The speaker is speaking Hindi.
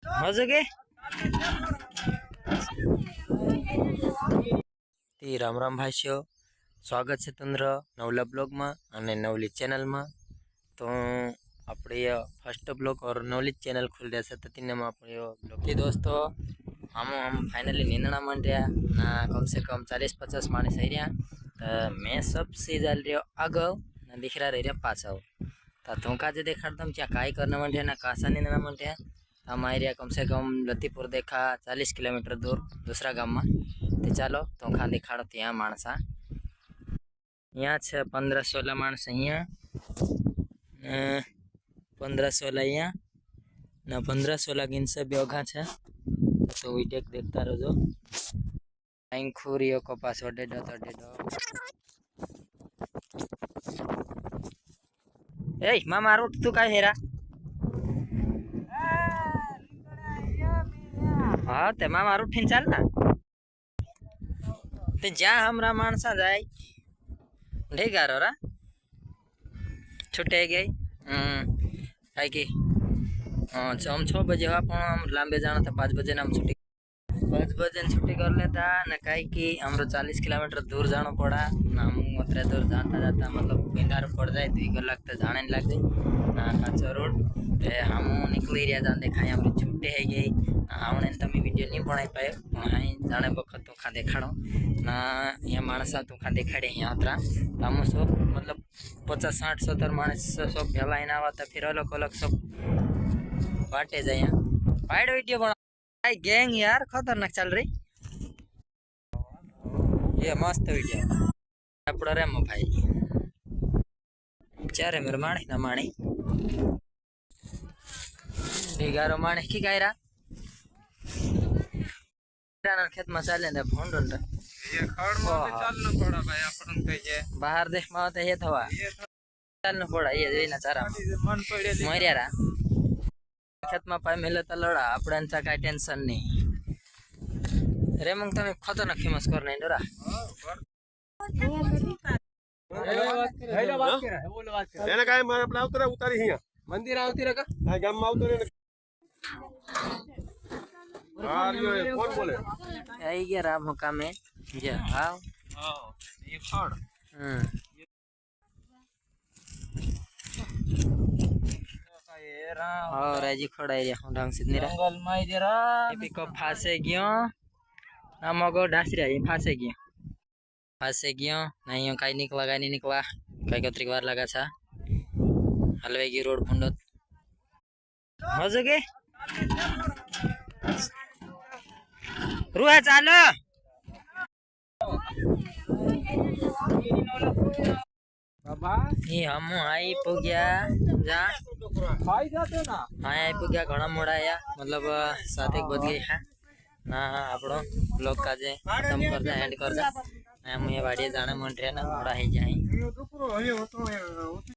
मजे के राम राम भाईओ, स्वागत है तंद्र नवला ब्लॉग में और नवली चैनल में। तो अपने फर्स्ट ब्लॉग और नवली चैनल खुल रहा है तो तीन में अपने ब्लॉग थी दोस्तों। हम फाइनली नींदना मन रहा ना कम से कम 40-50 माणस आई रहा। तो मैं सबसे जाल रहा अगव ना दिख रहा रहा पाछा। तो तू का देखाड़ता क्या काई करना मन रहा ना कासा नींदना मन रहा। हम आई रहा कम से कम लतीपुर देखा 40 किलोमीटर दूर दूसरा गाम में। तो चलो तो खा देखाड़ो त्या माणसा यहाँ है 15-16 माणस अँ 15-16 अँ ना 15-16 गिनसे बेघा है। तो वीटेक देखता रहो खूरियो कपास वडेडो तडेडो। ए मामा रूट तू का हेरा हाँ ते मामा रूठीन चल ना ते जा हमरा माणसा जाए ढेगा रा छुटे गई कई कि हम 6 बजे हम लांबे जाना था 5 बजे हम छुट्टी 5 बजे छुट्टी कर लेता ना कहीं कि हमरो 40 किलोमीटर दूर जाना पड़ा ना। हम उतरे दूर जाता जाता मतलब बिंदार पड़ जाए 2 कलाक तो जाने लग गई ना काचो रोड। ते हम निकली रहा जान देखा हमारी छुट्टी है गई हमने तभी वीडियो नहीं बनाई पाए जाने वक्त तो खा देखाड़ो ना यहाँ माणसा तो खा देखाड़े यहाँ उतरा। तो हम सब मतलब 50-60-70 माणस सब भेला आवा था फिर अलग अलग सब बाटे जाए पाइड वीडियो बना गैंग यार खतरनाक चल रही ये मस्त वीडियो अपड़ा रे भाई चारे मेरे माणी ना माणी ढिगारो माणी की गायरा खेत में चले ने फोन ये खड़ में चलना पड़ा भाई अपन के ये बाहर देश में तो ये थवा चलना पड़ा ये देना चारा मन पड़े मरियारा खेत में पाई मिले तो लड़ा अपन का टेंशन नहीं रे मंग तमे खतरनाक फेमस कर नहीं डरा एने काय मैं अपना उतरे उतारी हिया मंदिर आवती रे का हां गाम में उतरे यार ये कौन बोले आई गया राम हुका में जे आओ हां ये खड़ और जी खड़ा है ढंग से जंगल में जरा पिको फासे गयो ना मगो ढासी रही फासे गयो नहीं कहीं निकला कहीं नहीं निकला कहीं कतरी बार लगा था हलवे की रोड फुंडत मजे के रुआ चालो बाबा ये हम आई पुग्या जा खाई जाते ना हाँ आई पुग्या घना मोड़ा आया मतलब 7-1 बज गई है ना आपड़ो ब्लॉग का जे खत्म कर जा एंड कर जा हम ये बाड़ी जाने मन रहे ना मोड़ा ही जाए।